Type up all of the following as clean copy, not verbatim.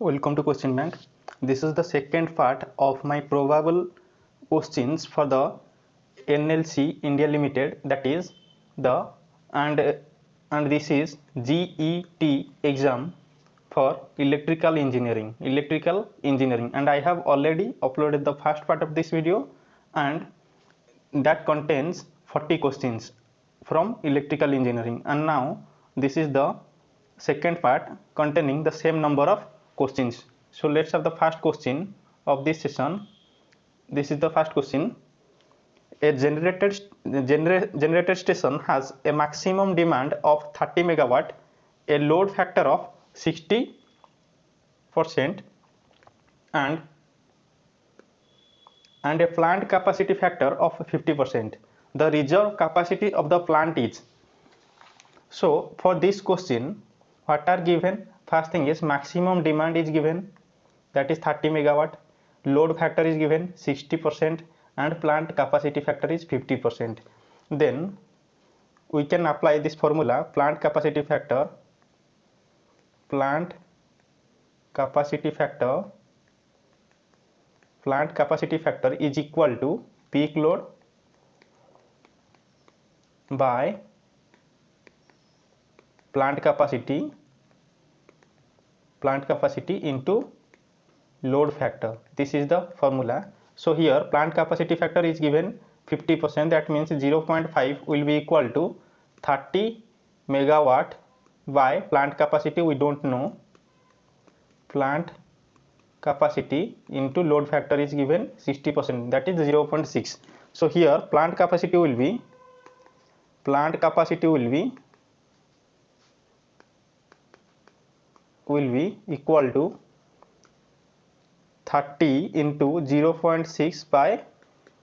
Welcome to Question Bank. This is the second part of my probable questions for the NLC India Limited, that is the and this is GET exam for electrical engineering and I have already uploaded the first part of this video, and that contains 40 questions from electrical engineering, and now this is the second part containing the same number of questions. So let's have the first question of this session. This is the first question. A generated station has a maximum demand of 30 megawatt, a load factor of 60% and a plant capacity factor of 50%. The reserve capacity of the plant is. So for this question, what are given? First thing is maximum demand is given, that is 30 megawatt, load factor is given 60% and plant capacity factor is 50%. Then we can apply this formula. Plant capacity factor is equal to peak load by plant capacity into load factor. This is the formula. So here plant capacity factor is given 50%, that means 0.5 will be equal to 30 megawatt by plant capacity we don't know, plant capacity into load factor is given 60%, that is 0.6. so here plant capacity will be equal to 30 into 0.6 by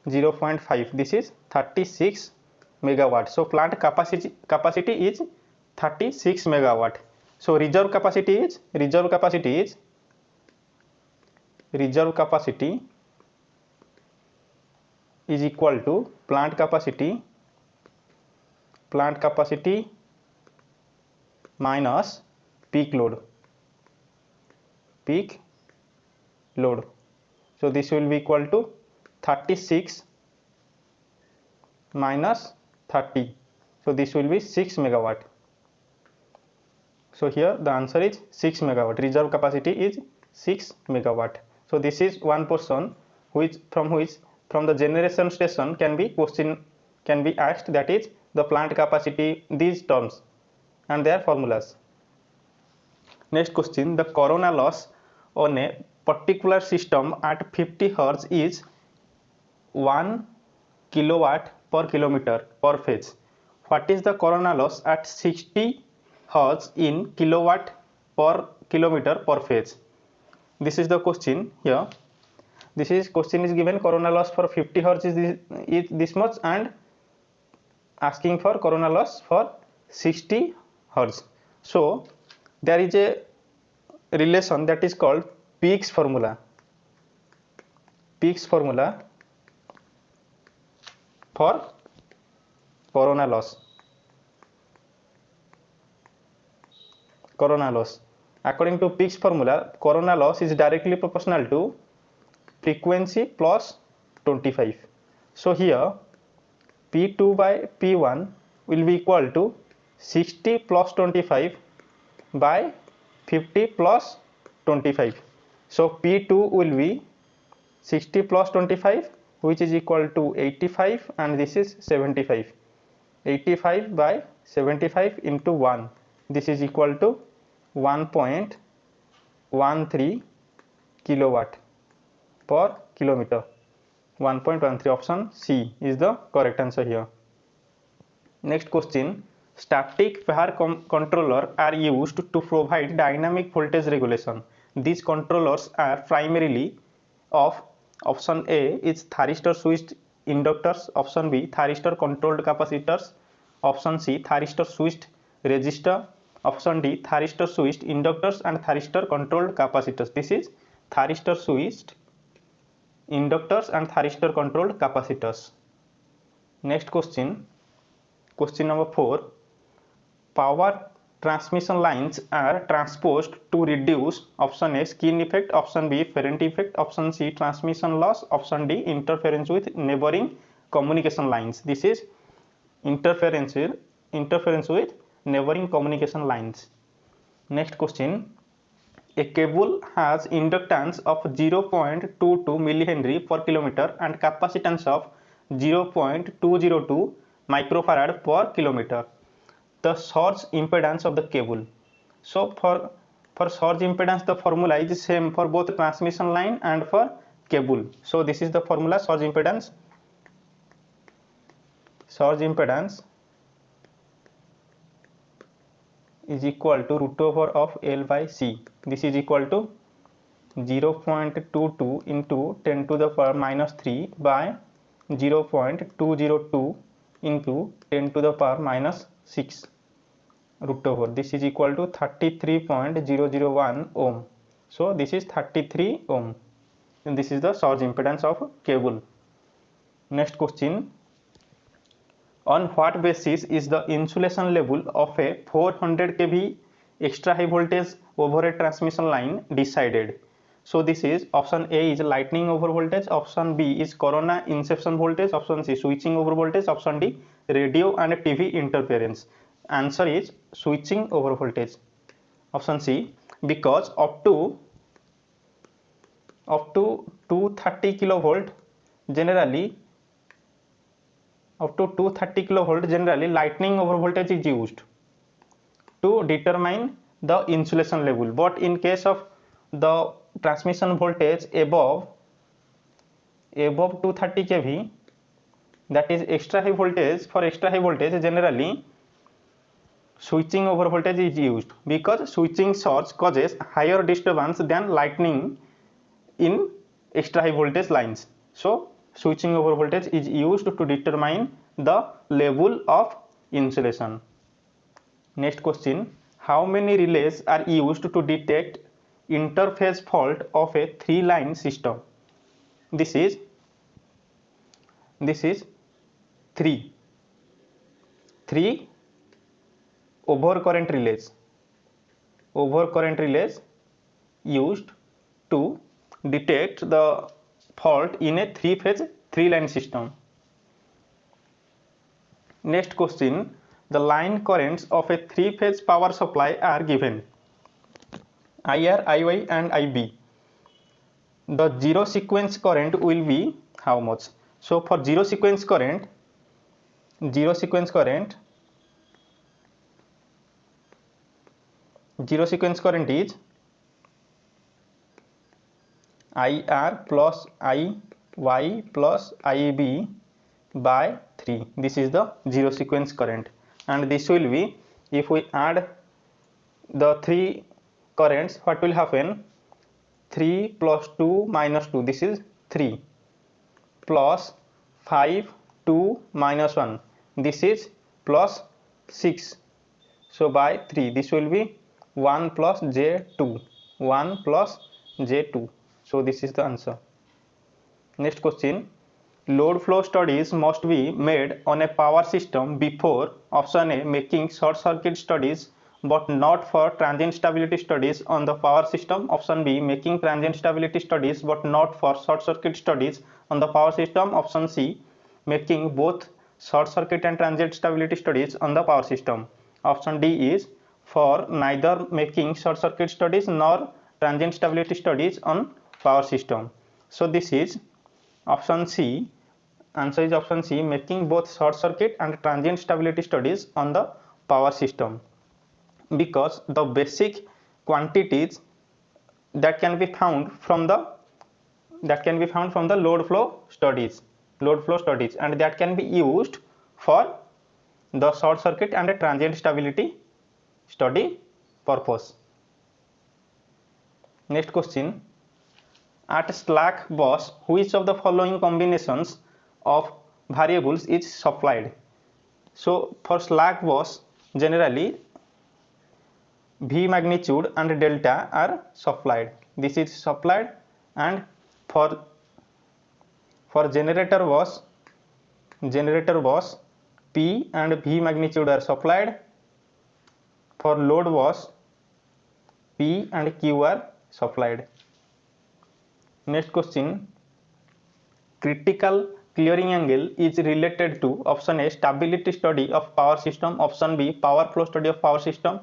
0.5, this is 36 megawatt. So plant capacity is 36 megawatt. So reserve capacity is equal to plant capacity minus peak load. So this will be equal to 36 minus 30, so this will be 6 megawatt. So here the answer is 6 megawatt. Reserve capacity is 6 megawatt. So this is one portion from the generation station can be asked, that is the plant capacity, these terms and their formulas. Next question, the corona loss on a particular system at 50 Hz is 1 kilowatt per kilometer per phase. What is the corona loss at 60 Hz in kilowatt per kilometer per phase? This is the question here. Question is given, corona loss for 50 Hz is this much, and asking for corona loss for 60 Hz. So there is a relation that is called Peake's formula for corona loss. According to Peake's formula, corona loss is directly proportional to frequency plus 25. So here P2 by P1 will be equal to 60 plus 25 by 50 plus 25. So P2 will be 60 plus 25, which is equal to 85, and this is 75. 85 by 75 into 1, this is equal to 1.13 kilowatt per kilometer. 1.13, option C is the correct answer here. Next question, static power controller are used to provide dynamic voltage regulation. These controllers are primarily of option A is thyristor switched inductors, option B thyristor controlled capacitors, option C thyristor switched resistor, option D thyristor switched inductors and thyristor controlled capacitors. This is thyristor switched inductors and thyristor controlled capacitors. Next question, question number 4, power transmission lines are transposed to reduce option A skin effect, option B Ferrand effect, option C transmission loss, option D interference with neighboring communication lines. This is interference with neighboring communication lines. Next question. A cable has inductance of 0.22 millihenry per kilometer and capacitance of 0.202 microfarad per kilometer. The surge impedance of the cable. So for surge impedance, the formula is same for both transmission line and for cable. So this is the formula: surge impedance is equal to root over of L by C. This is equal to 0.22 into 10 to the power minus 3 by 0.202 into 10 to the power minus 6 root over. This is equal to 33.001 ohm. So this is 33 ohm, and this is the surge impedance of cable. Next question. On what basis is the insulation level of a 400 kV extra high voltage overhead transmission line decided? So this is option A is lightning over voltage, option B is corona inception voltage, option C switching over voltage, option D radio and TV interference. Answer is switching over voltage, option C, because up to 230 kilovolt generally lightning over voltage is used to determine the insulation level, but in case of the transmission voltage above 230 kV, that is extra high voltage, for extra high voltage generally switching over voltage is used, because switching source causes higher disturbance than lightning in extra high voltage lines. So switching over voltage is used to determine the level of insulation. Next question. How many relays are used to detect interface fault of a 3-line system? This is 3 overcurrent relays used to detect the fault in a 3-line system. Next question. The line currents of a 3-phase power supply are given: IR, IY and IB. The zero sequence current will be how much? So for zero sequence current is IR plus IY plus IB by 3. This is the zero sequence current, and this will be, if we add the three currents, what will happen? 3 plus 2 minus 2, this is 3, plus 5 2 minus 1, this is plus 6. So by 3, this will be 1 plus J2, 1 plus J2. So this is the answer. Next question. Load flow studies must be made on a power system before option A making short circuit studies but not for transient stability studies on the power system, option B making transient stability studies but not for short circuit studies on the power system, option C making both short circuit and transient stability studies on the power system, option D is for neither making short circuit studies nor transient stability studies on power system. So this is option C. Answer is option C, making both short circuit and transient stability studies on the power system, because the basic quantities that can be found from the load flow studies, and that can be used for the short circuit and transient stability study purpose. Next question. At slack bus, which of the following combinations of variables is supplied? So for slack bus generally V magnitude and delta are supplied. This is supplied, and for generator bus P and V magnitude are supplied, for load was P and Q are supplied. Next question, critical clearing angle is related to option A stability study of power system, option B power flow study of power system,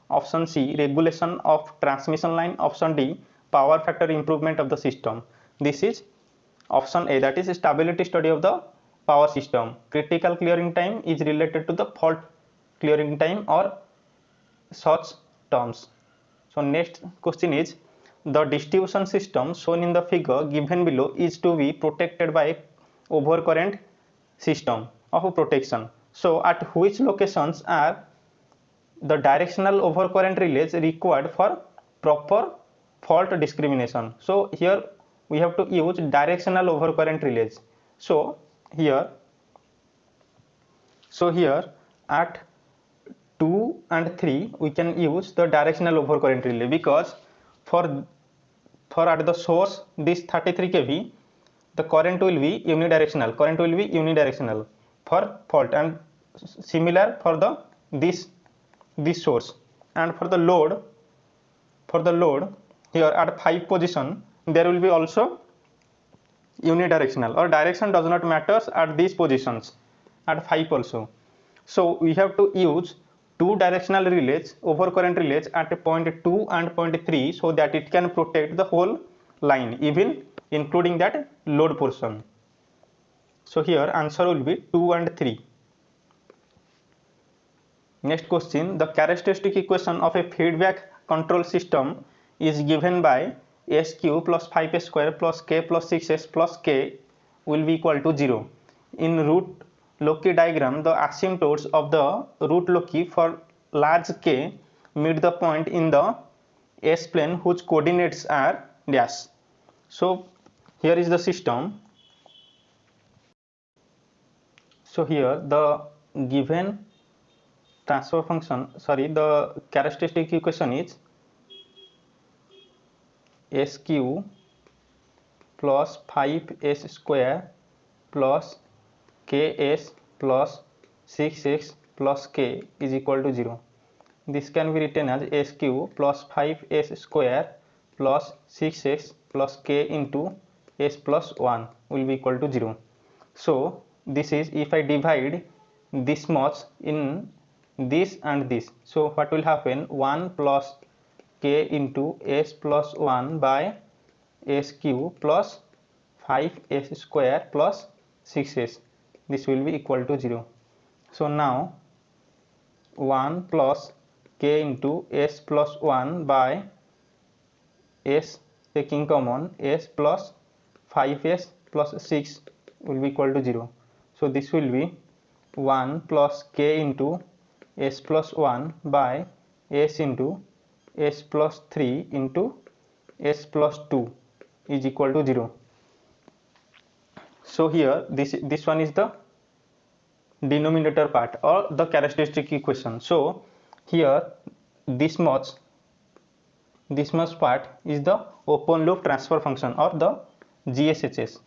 option C regulation of transmission line, option D power factor improvement of the system. This is option A, that is stability study of the power system. Critical clearing time is related to the fault clearing time or such terms. So next question is, the distribution system shown in the figure given below is to be protected by overcurrent system of protection. So at which locations are the directional overcurrent relays required for proper fault discrimination? So here we have to use directional overcurrent relays. So here at 2 and 3 we can use the directional overcurrent relay, because for at the source this 33 kV the current will be unidirectional for fault, and similar for the this source. And for the load here at 5 position there will be also unidirectional, or direction does not matter at these positions at 5 also. So we have to use two directional relays, overcurrent relays at point 2 and point 3, so that it can protect the whole line, even including that load portion. So here answer will be 2 and 3. Next question, the characteristic equation of a feedback control system is given by SQ plus 5 square plus K plus 6S plus K will be equal to 0. In root Loci diagram, the asymptotes of the root Loci for large K meet the point in the S plane whose coordinates are dash. So here is the system. So here the given transfer function, the characteristic equation is SQ plus 5S square plus Ks plus 6x plus K is equal to 0. This can be written as SQ plus 5S square plus 6x plus K into S plus 1 will be equal to 0. So this is, if I divide this much in this and this, so what will happen, 1 plus K into S plus 1 by SQ plus 5S square plus 6s, this will be equal to 0. So now 1 plus K into S plus 1 by S taking common S plus 5S plus 6 will be equal to 0. So this will be 1 plus K into S plus 1 by S into S plus 3 into S plus 2 is equal to 0. So here this one is the denominator part or the characteristic equation. So here this much part is the open loop transfer function or the GSHS.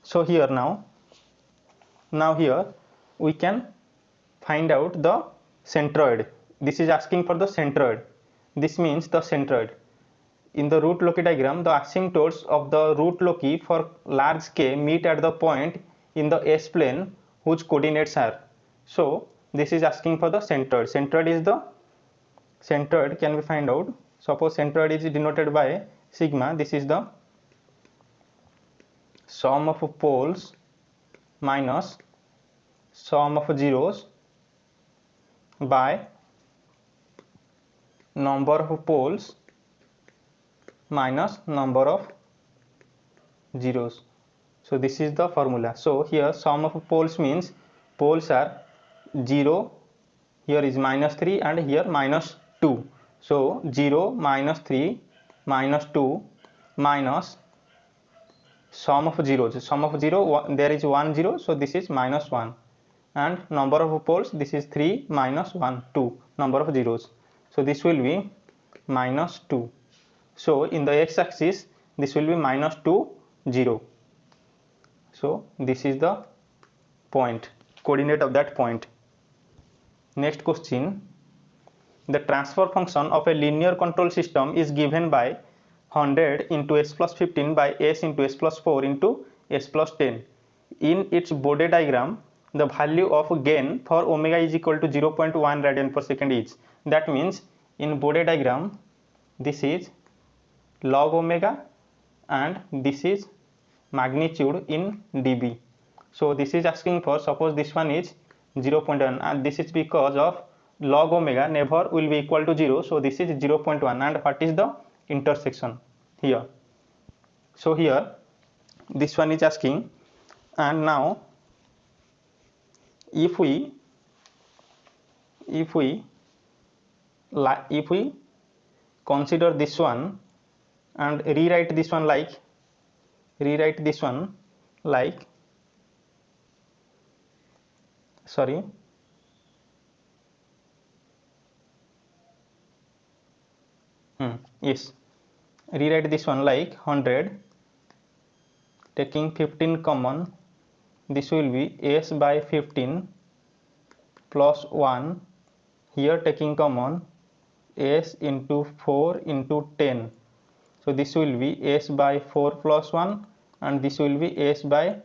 So here now here we can find out the centroid. This is asking for the centroid. This means the centroid. In the root Loci diagram, the asymptotes of the root Loci for large K meet at the point in the S plane whose coordinates are. So this is asking for the centroid. Centroid can be found out. Suppose centroid is denoted by sigma. This is the sum of poles minus sum of zeros by number of poles minus number of zeros. So this is the formula. So here sum of poles means poles are 0, here is minus 3 and here minus 2. So 0 minus 3 minus 2 minus sum of zeros. Sum of 0, there is 1 0, so this is minus 1, and number of poles, this is 3 minus 1 2, number of zeros. So this will be minus 2. So in the x axis this will be minus 2 0. So this is the point, coordinate of that point. Next question. The transfer function of a linear control system is given by 100 into s plus 15 by s into s plus 4 into s plus 10. In its Bode diagram, the value of gain for omega is equal to 0.1 radian per second is. That means in Bode diagram, this is log omega and this is magnitude in dB. So this is asking for, suppose this one is 0.1 and this is because of log omega never will be equal to 0. So this is 0.1 and what is the intersection here? So here this one is asking, and now if we consider this one and rewrite this one like sorry, yes, rewrite this one like 100 taking 15 common, this will be s by 15 plus 1, here taking common s into 4 into 10. So this will be s by 4 plus 1 and this will be s by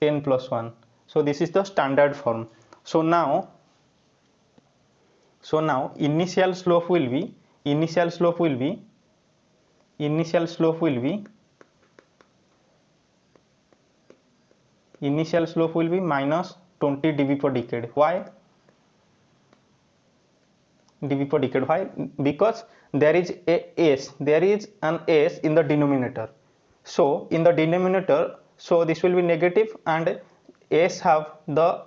10 plus 1. So this is the standard form. So now initial slope will be minus 20 dB per decade. Why dB per decade? Why? Because there is an s in the denominator. So in the denominator, so this will be negative and s have the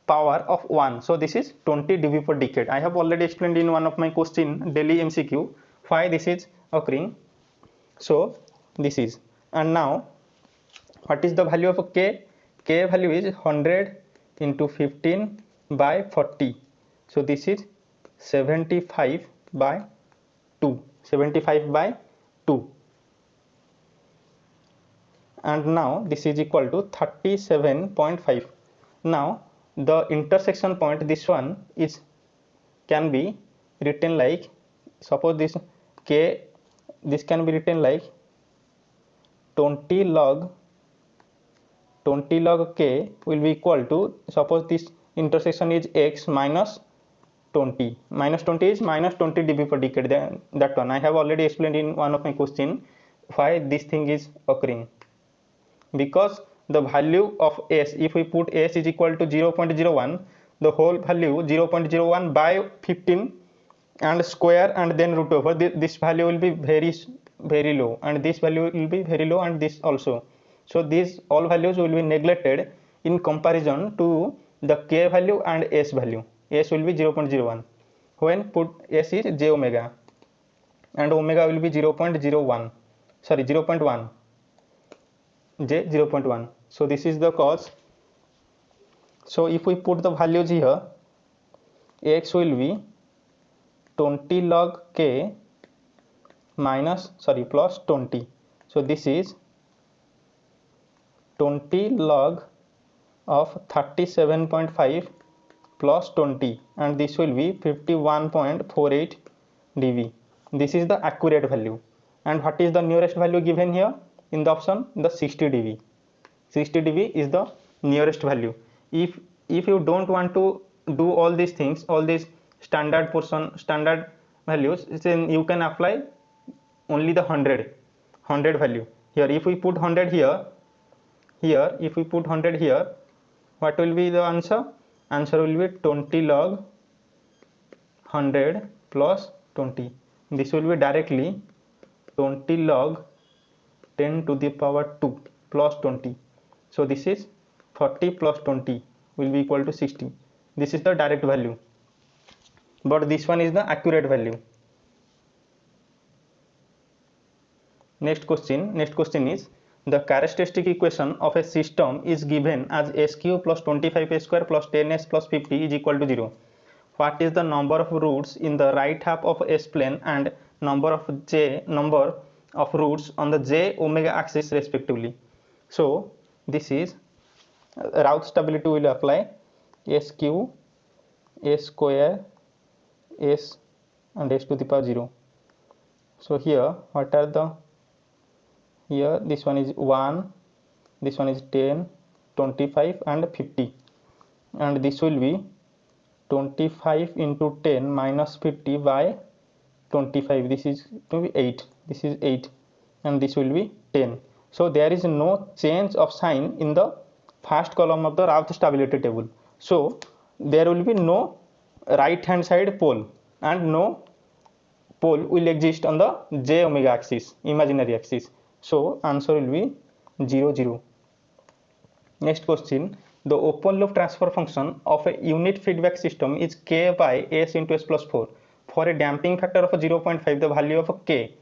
power of 1. So this is 20 dB per decade. I have already explained in one of my question daily MCQ why this is occurring. So this is, and now what is the value of k? K value is 100 into 15 by 40. So this is 75 by 2. And now this is equal to 37.5. Now the intersection point, this one is can be written like, suppose this k, this can be written like 20 log k will be equal to, suppose this intersection is x minus 20. Minus 20 is minus 20 dB per decade. Then that one I have already explained in one of my question why this thing is occurring. Because the value of s, if we put s is equal to 0.01, the whole value 0.01 by 15 and square and then root over, this value will be very low and this value will be very low and this also. So these all values will be neglected in comparison to the k value and s value. S will be 0.01 when put s is j omega and omega will be 0.01, sorry 0.1, j 0.1. So this is the cause. So if we put the values here, x will be 20 log k plus 20. So this is 20 log of 37.5 plus 20 and this will be 51.48 dB. This is the accurate value. And what is the nearest value given here in the option? The 60 dB. 60 dB is the nearest value. If you don't want to do all these things, all these standard values, then you can apply only the 100 value here. If we put 100 here, if we put 100 here, what will be the answer? Answer will be 20 log 100 plus 20. This will be directly 20 log 10 to the power 2 plus 20. So this is 40 plus 20 will be equal to 60. This is the direct value, but this one is the accurate value. Next question is, the characteristic equation of a system is given as s cube plus 25s square plus 10s plus 50 is equal to 0. What is the number of roots in the right half of s plane and number of roots on the j omega axis respectively? So this is Routh stability will apply. S cube a square s and s to the power 0. So here what are the, here this one is 1, this one is 10, 25 and 50, and this will be 25 into 10 minus 50 by 25, this is to be 8, this is 8, and this will be 10. So there is no change of sign in the first column of the Routh stability table. So there will be no right hand side pole and no pole will exist on the j omega axis, imaginary axis. So answer will be 0 0. Next question, the open loop transfer function of a unit feedback system is k by s into s plus 4. For a damping factor of 0.5, the value of k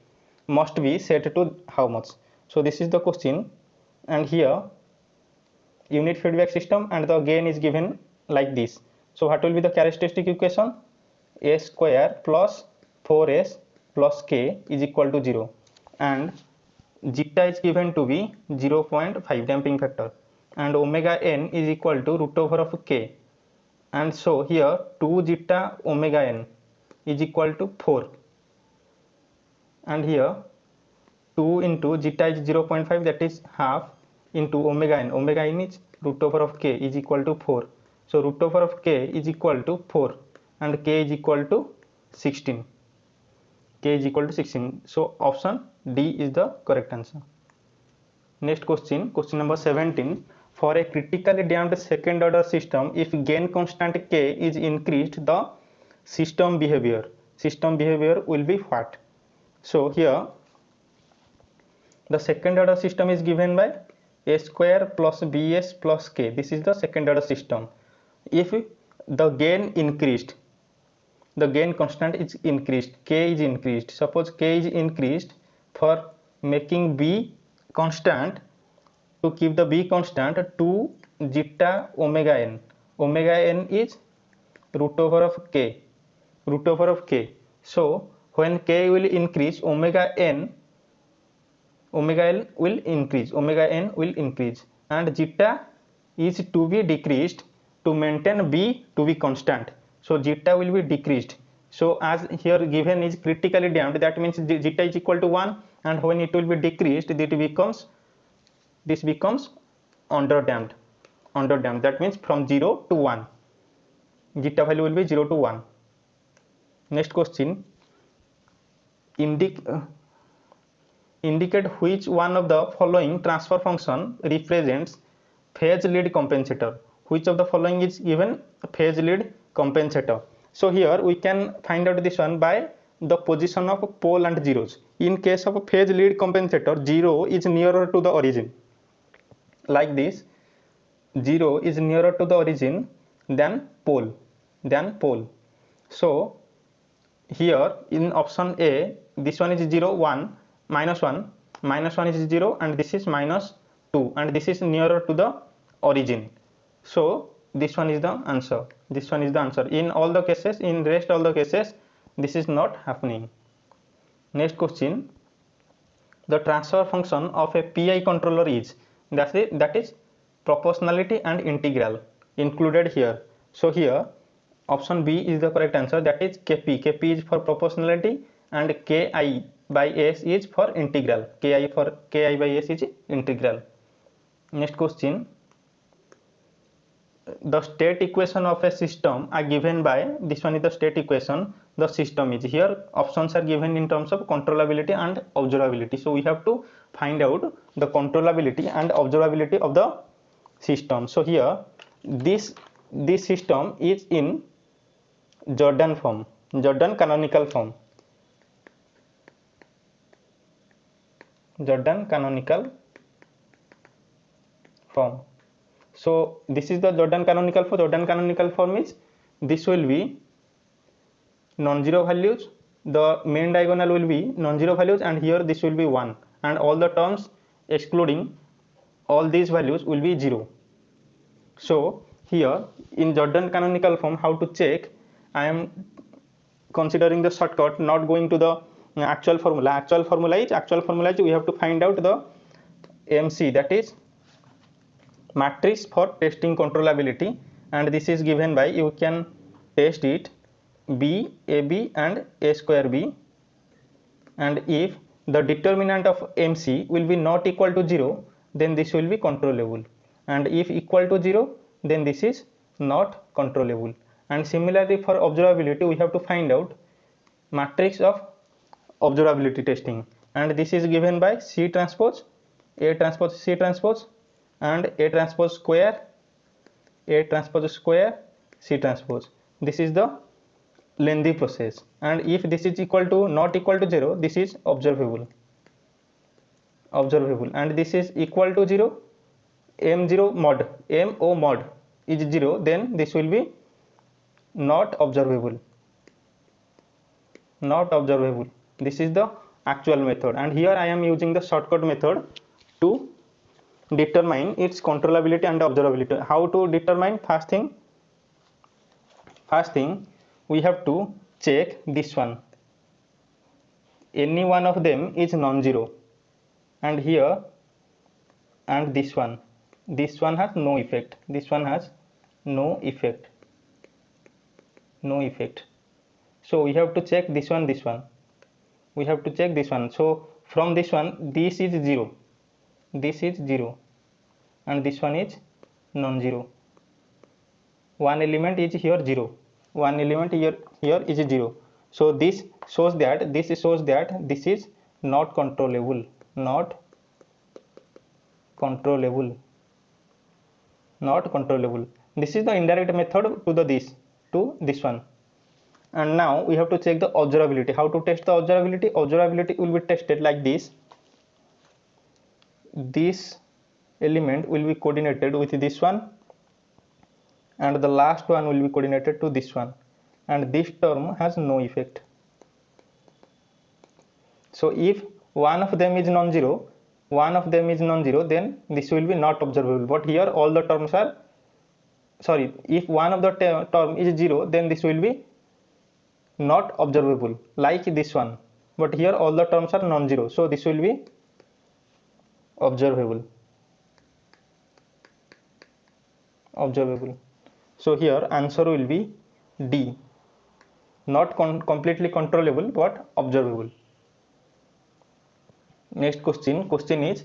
must be set to how much? So this is the question, and here unit feedback system and the gain is given like this. So what will be the characteristic equation? A square plus 4s plus k is equal to 0, and zeta is given to be 0.5 damping factor, and omega n is equal to root over of k, and so here 2 zeta omega n is equal to 4, and here 2 into zeta is 0.5, that is half, into omega n is root over of k is equal to 4. So root over of k is equal to 4 and k is equal to 16. K is equal to 16. So option D is the correct answer. Next question, question number 17. For a critically damped second order system, if gain constant k is increased, the system behavior will be what? So here the second order system is given by a square plus bs plus k. This is the second order system. If the gain increased, the gain constant is increased, k is increased. Suppose k is increased, for making b constant, to keep the b constant, 2 zeta omega n. Omega n is root over of k. So when k will increase, omega n will increase, and zeta is to be decreased to maintain b to be constant. So zeta will be decreased. So as here given is critically damped, that means zeta is equal to 1, and when it will be decreased, this becomes under damped. That means from 0 to 1, zeta value will be 0 to 1. Next question, indicate which one of the following transfer function represents phase lead compensator. Which of the following is given phase lead compensator? So here we can find out this one by the position of pole and zeros. In case of a phase lead compensator, 0 is nearer to the origin, like this. 0 is nearer to the origin than pole. So here in option A, this one is 0 1 minus 1 is 0, and this is minus 2, and this is nearer to the origin. So this one is the answer. In all the cases, in rest all the cases, this is not happening. Next question, the transfer function of a PI controller is, that is proportionality and integral included here. So here option B is the correct answer, that is Kp. Kp is for proportionality and Ki by S is for integral. Ki by S is integral. Next question, the state equation of a system are given by, this one is the state equation, the system is, here options are given in terms of controllability and observability. So we have to find out the controllability and observability of the system. So here this system is in Jordan canonical form. So this is the Jordan canonical form. Jordan canonical form is, this will be non-zero values, the main diagonal will be non-zero values, and here this will be 1, and all the terms excluding all these values will be 0. So here in Jordan canonical form, how to check? I am considering the shortcut, not going to the actual formula. Actual formula is we have to find out the MC, that is matrix for testing controllability, and this is given by, you can test it b ab and a square b, and if the determinant of MC will be not equal to 0, then this will be controllable, and if equal to 0, then this is not controllable. And similarly for observability, we have to find out matrix of observability testing, and this is given by C transpose, A transpose C transpose, and A transpose square, A transpose square, C transpose. This is the lengthy process, and if this is equal to not equal to 0, this is observable, and this is equal to 0, M0 mod, MO mod is 0, then this will be not observable. This is the actual method, and here I am using the shortcut method to determine its controllability and observability. How to determine? First thing we have to check this one. Any one of them is non-zero, and here and this one has no effect. This one has no effect. So we have to check this one. We have to check this one. So from this one, this is 0, and this one is non-zero. One element is here 0, one element here is 0. So this shows that this is not controllable. This is the indirect method to this one. And now we have to check the observability. How to test the observability? Observability will be tested like this. This element will be coordinated with this one, and the last one will be coordinated to this one, and this term has no effect. So if one of them is non-zero, then this will be not observable. But here all the terms are, sorry, if one of the term is 0, then this will be not observable, like this one. But here all the terms are non-zero, so this will be observable. So here answer will be D, not completely controllable but observable. Next question is,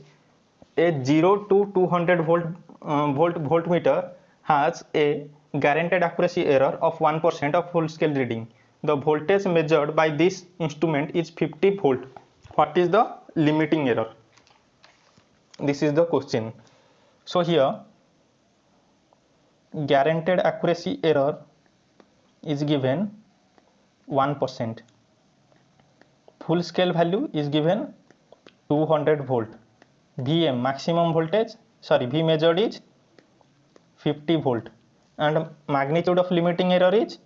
a 0 to 200 volt voltmeter has a guaranteed accuracy error of 1% of full scale reading. The voltage measured by this instrument is 50 volt. What is the limiting error? This is the question. So here guaranteed accuracy error is given 1%. Full scale value is given 200 volt. VM maximum voltage, V measured is 50 volt, and magnitude of limiting error is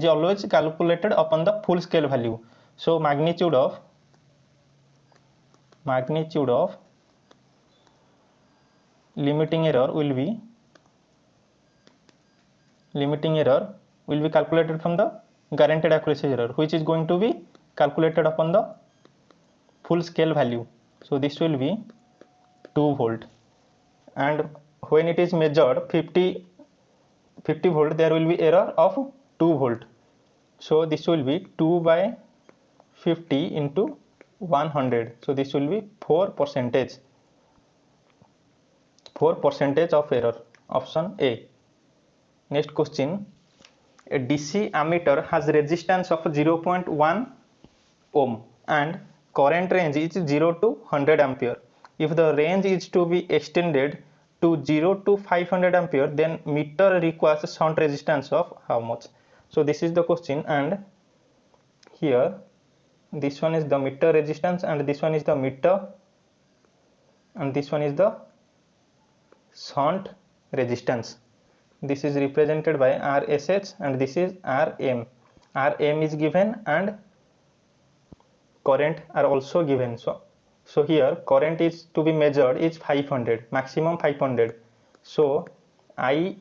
always calculated upon the full scale value. So magnitude of limiting error will be calculated from the guaranteed accuracy error, which is going to be calculated upon the full scale value. So this will be 2 volt, and when it is measured 50 volt, there will be error of 2 volt. So this will be 2 by 50 into 100. So this will be 4% of error. Option A. Next question. A DC ammeter has resistance of 0.1 ohm and current range is 0 to 100 ampere. If the range is to be extended to 0 to 500 ampere, then meter requires shunt resistance of how much? So this is the question, and here this one is the meter resistance, and this one is the meter, and this one is the shunt resistance. This is represented by RSH, and this is RM. RM is given and current are also given. So here current is to be measured is 500, maximum 500. So the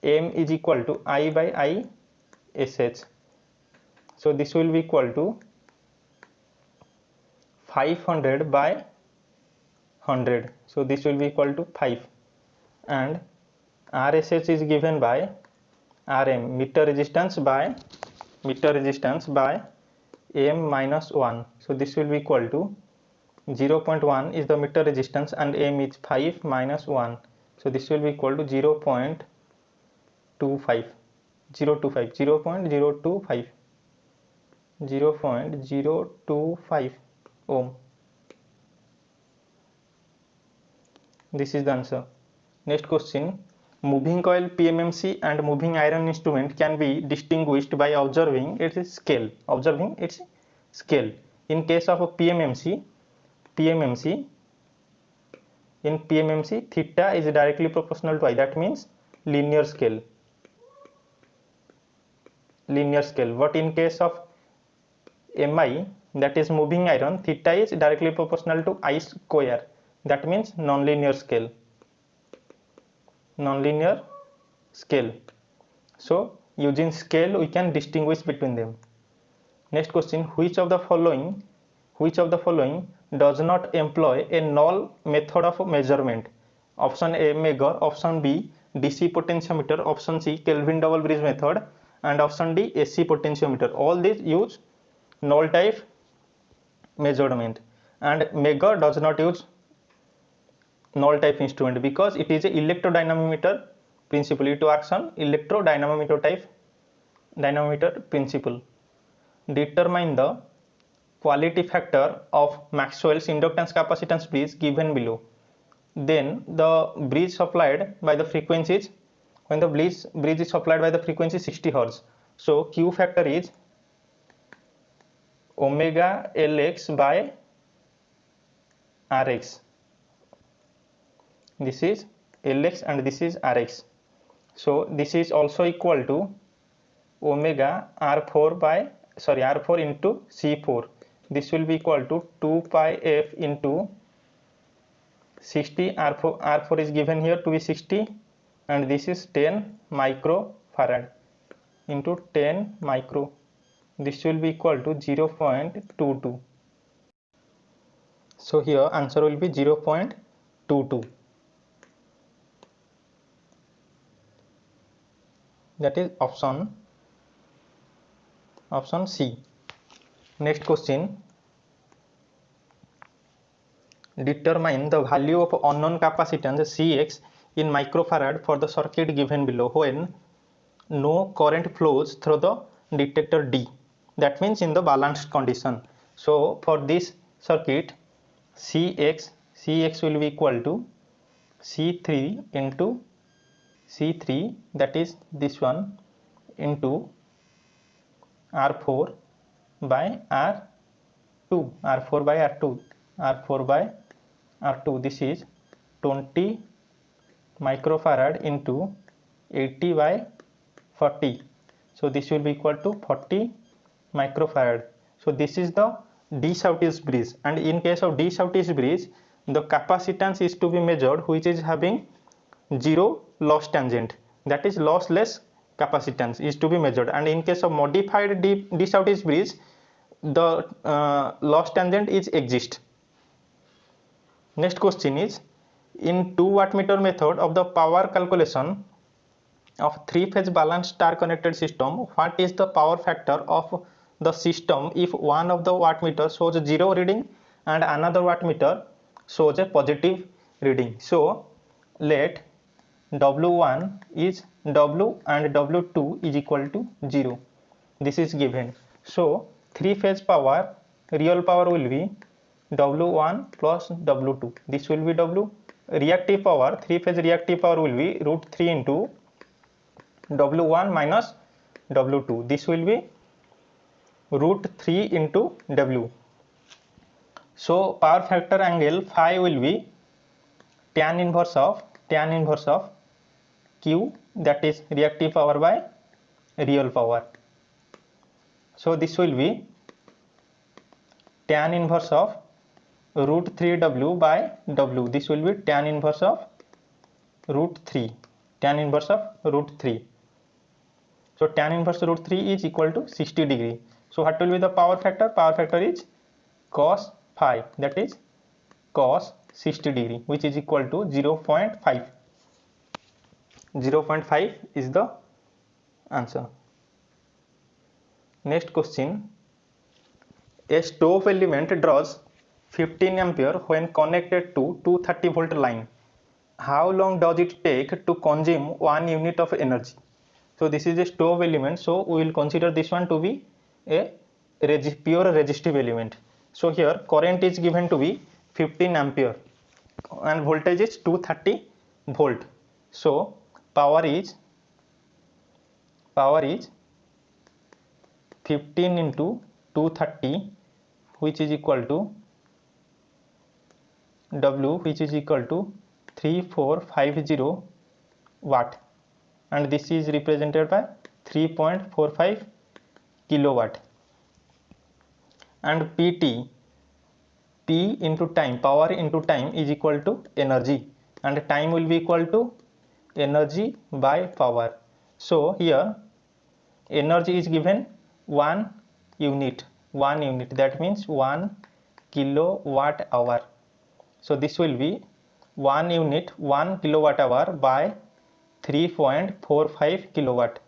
M is equal to I by ISH. So this will be equal to 500 by 100. So this will be equal to 5. and RSH is given by Rm, meter resistance by M minus 1. So this will be equal to 0.1 is the meter resistance and M is 5 minus 1. So this will be equal to 0.25 ohm. This is the answer. Next question. Moving coil PMMC and moving iron instrument can be distinguished by observing its scale. In case of a PMMC, in PMMC, theta is directly proportional to I. That means linear scale. But in case of MI, that is moving iron, theta is directly proportional to I square. That means nonlinear scale. So using scale we can distinguish between them. Next question, which of the following does not employ a null method of measurement? Option A, Megger, option B, DC potentiometer, option C, Kelvin double bridge method, and option D, AC potentiometer. All these use null type measurement, and Megger does not use null type instrument because it is a electrodynamometer principle. It works on electrodynamometer principle. Determine the quality factor of Maxwell's inductance capacitance bridge given below. Then the bridge supplied by the frequencies, when the bridge is supplied by the frequency 60 Hz. So Q factor is omega Lx by Rx. This is Lx and this is Rx. So this is also equal to omega R4 into C4. This will be equal to 2 pi f into 60. R4 is given here to be 60, and this is 10 microfarad into 10 micro. This will be equal to 0.22. So here answer will be 0.22. That is option C. Next question. Determine the value of unknown capacitance Cx in microfarad for the circuit given below when no current flows through the detector D. That means in the balanced condition. So for this circuit, Cx will be equal to C3 into C3, that is this one, into R4 by R2. This is 20 microfarad into 80 by 40. So this will be equal to 40 microfarad. So this is the de-Sautis bridge, and in case of de-Sautis bridge, the capacitance is to be measured which is having zero loss tangent, that is lossless capacitance is to be measured, and in case of modified de-Sautis bridge, the loss tangent is exist. Next question is, in 2 wattmeter method of the power calculation of 3-phase balanced star connected system, what is the power factor of the system if one of the wattmeter shows 0 reading and another wattmeter shows a positive reading? So let W1 is W and W2 is equal to 0. This is given. So 3-phase power, real power will be W1 plus W2. This will be W. Reactive power, 3-phase reactive power will be √3 into W1 minus W2. This will be √3 into W. So power factor angle phi will be tan inverse of Q, that is reactive power by real power. So this will be tan inverse of √3 W by W. This will be tan inverse of √3. So tan inverse √3 is equal to 60 degree. So what will be the power factor? Power factor is cos phi, that is cos 60 degree, which is equal to 0.5. 0.5 is the answer. Next question. A stove element draws 15 ampere when connected to 230 volt line. How long does it take to consume 1 unit of energy? So this is a stove element, so we will consider this one to be a pure resistive element. So here current is given to be 15 ampere and voltage is 230 volt. So power is 15 into 230, which is equal to W, which is equal to 3450 watt, and this is represented by 3.45 kilowatt. And PT, P into time, power into time, is equal to energy, and time will be equal to energy by power. So here energy is given 1 unit, that means 1 kilowatt hour. So this will be 1 unit 1 kilowatt hour by 3.45 kilowatt.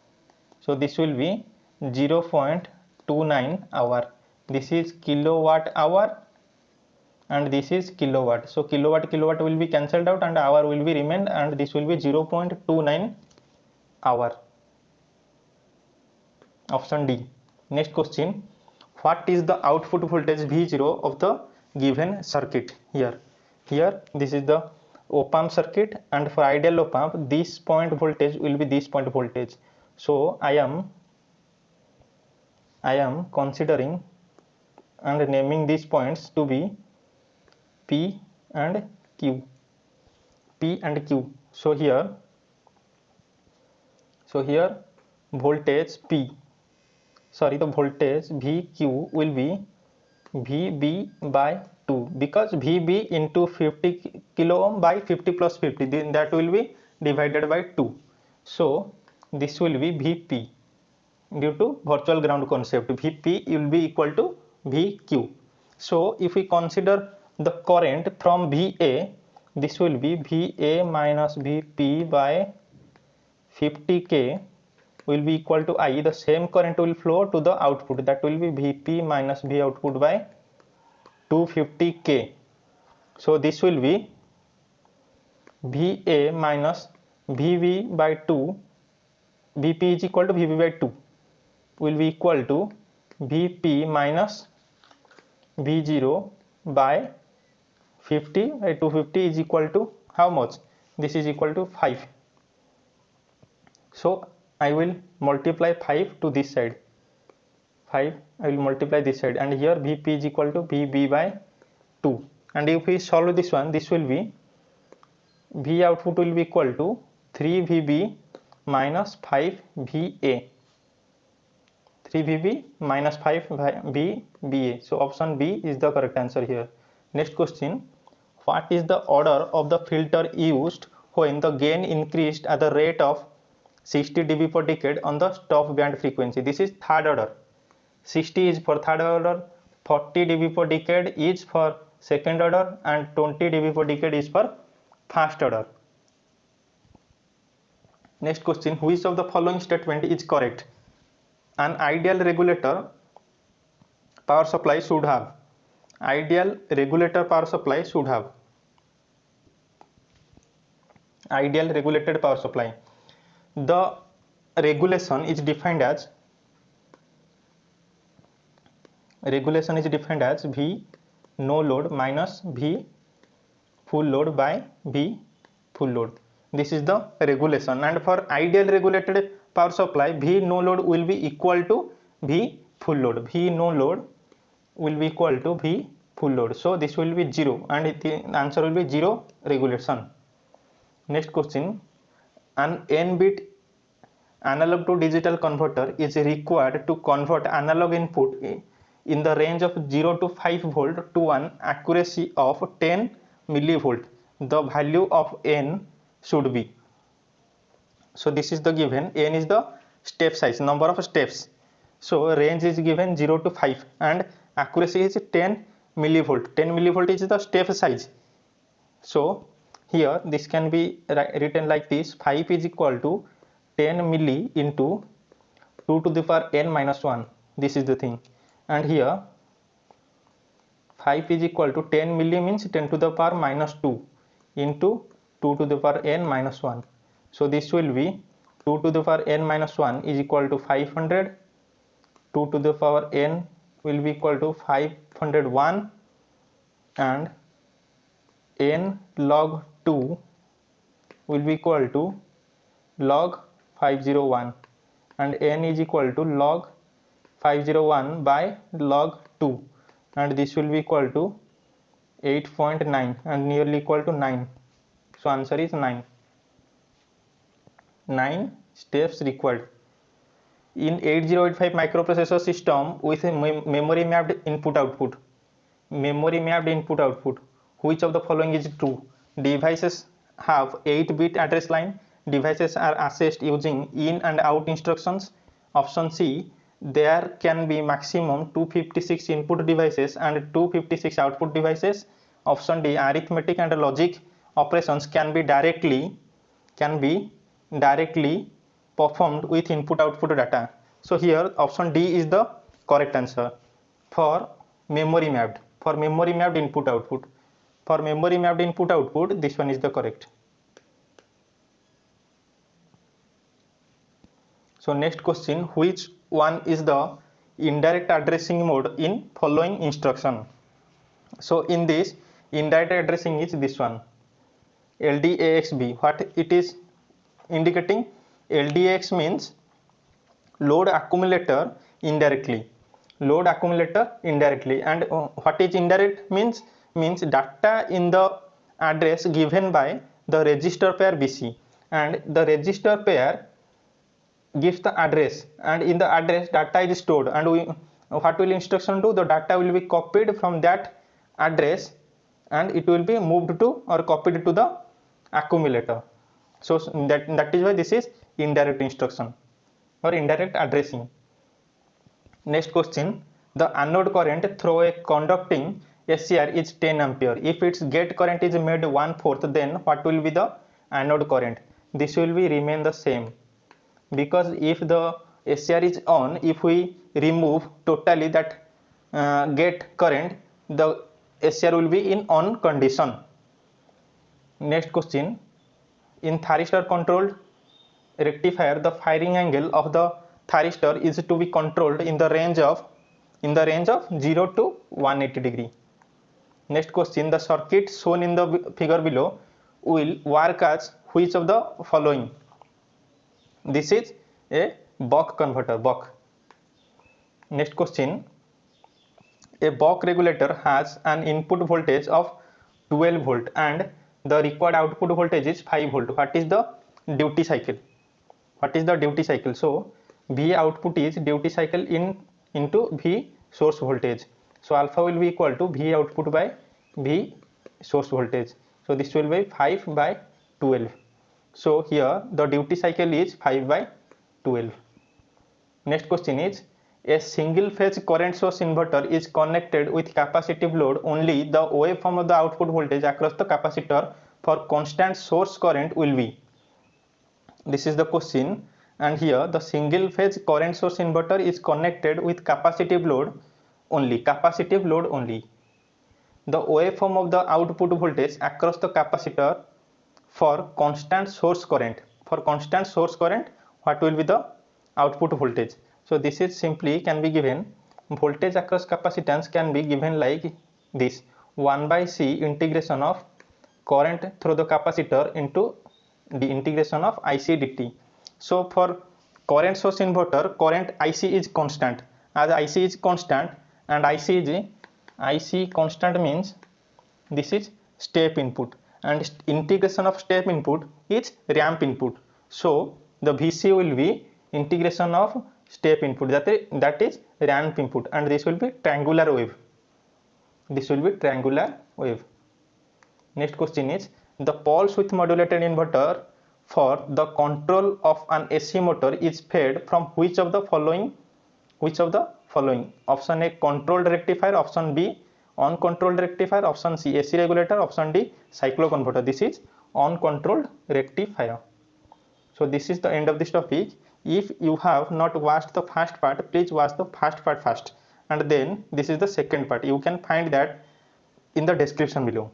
So this will be 0.29 hour. This is kilowatt hour and this is kilowatt. So kilowatt will be cancelled out and hour will be remained, and this will be 0.29 hour. Option D. Next question. What is the output voltage V0 of the given circuit? Here this is the op-amp circuit, and for ideal op-amp this point voltage will be this point voltage. So I am considering and naming these points to be P and Q. So here voltage the voltage VQ will be VB by 2, because VB into 50 kilo ohm by 50 plus 50, then that will be divided by 2. So this will be VP. Due to virtual ground concept, Vp will be equal to Vq. So if we consider the current from Va, this will be Va minus Vp by 50k will be equal to I. The same current will flow to the output, that will be Vp minus V output by 250k. So this will be Va minus Vv by 2, Vp is equal to Vv by 2 will be equal to Vp minus V0 by 50 by 250 is equal to how much? This is equal to 5. So I will multiply 5 to this side. 5 I will multiply this side, and here Vp is equal to Vb by 2. And if we solve this one, this will be V output will be equal to 3 Vb minus 5 Va. 3 Vb minus 5 VBA. So option B is the correct answer here. Next question. What is the order of the filter used when the gain increased at the rate of 60 dB per decade on the stop band frequency? This is third order. 60 is for third order, 40 dB per decade is for second order, and 20 dB per decade is for first order. Next question. Which of the following statement is correct? An ideal regulator power supply should have. Ideal regulated power supply. The regulation is defined as V no load minus V full load by V full load. This is the regulation, and for ideal regulated power supply, V no load will be equal to V full load. V no load will be equal to V full load. So this will be 0, and the answer will be 0 regulation. Next question. An n-bit analog to digital converter is required to convert analog input in the range of 0 to 5 volt to an accuracy of 10 millivolt. The value of n should be. So this is the given. N is the step size, number of steps. So range is given 0 to 5 and accuracy is 10 millivolt. 10 millivolt is the step size. So here this can be written like this: 5 is equal to 10 milli into 2 to the power n minus 1. This is the thing. And here 5 is equal to 10 milli means 10 to the power minus 2 into 2 to the power n minus 1. So this will be 2 to the power n minus 1 is equal to 500. 2 to the power n will be equal to 501, and n log 2 will be equal to log 501, and n is equal to log 501 by log 2, and this will be equal to 8.9 and nearly equal to 9. So answer is 9. 9 steps required. In 8085 microprocessor system with a memory mapped input output, which of the following is true? Devices have 8-bit address line. Devices are accessed using in and out instructions. Option C, there can be maximum 256 input devices and 256 output devices. Option D, arithmetic and logic operations can be directly performed with input output data. So here option D is the correct answer for memory mapped input output. For memory mapped input output, this one is the correct. So next question, which one is the indirect addressing mode in following instruction? So in this, indirect addressing is this one, LDAXB. What it is indicating? LDAX means load accumulator indirectly, and what is indirect means data in the address given by the register pair BC, and the register pair gives the address, and in the address data is stored, and what will instruction do? The data will be copied from that address and it will be moved to or copied to the accumulator. So that is why this is indirect instruction or indirect addressing. Next question, the anode current through a conducting SCR is 10 ampere. If its gate current is made 1/4, then what will be the anode current? This will be remain the same, because if the SCR is on, if we remove totally that gate current, the SCR will be in on condition. Next question, in thyristor controlled rectifier, the firing angle of the thyristor is to be controlled in the range of 0 to 180 degree. Next question, the circuit shown in the figure below will work as which of the following? This is a buck converter, buck. Next question, a buck regulator has an input voltage of 12 volt and the required output voltage is 5 volt. What is the duty cycle? So V output is duty cycle into V source voltage. So alpha will be equal to V output by V source voltage. So this will be 5 by 12. So here the duty cycle is 5 by 12. Next question is, a single phase current source inverter is connected with capacitive load. Only the waveform of the output voltage across the capacitor for constant source current will be. This is the question, and here the single phase current source inverter is connected with capacitive load only. The waveform of the output voltage across the capacitor for constant source current. What will be the output voltage? So this is simply can be given, voltage across capacitance can be given like this: 1 by C integration of current through the capacitor into the integration of IC dt. So for current source inverter, current IC is constant. As IC is constant and IC constant means this is step input, and integration of step input is ramp input. So the VC will be integration of step input, that is ramp input, and this will be triangular wave. Next question is, the pulse width modulated inverter for the control of an AC motor is fed from which of the following? Option A, controlled rectifier. Option B, uncontrolled rectifier. Option C, AC regulator. Option D, cycloconverter. This is uncontrolled rectifier. So this is the end of this topic. If you have not watched the first part, please watch the first part first, and then this is the second part. You can find that in the description below.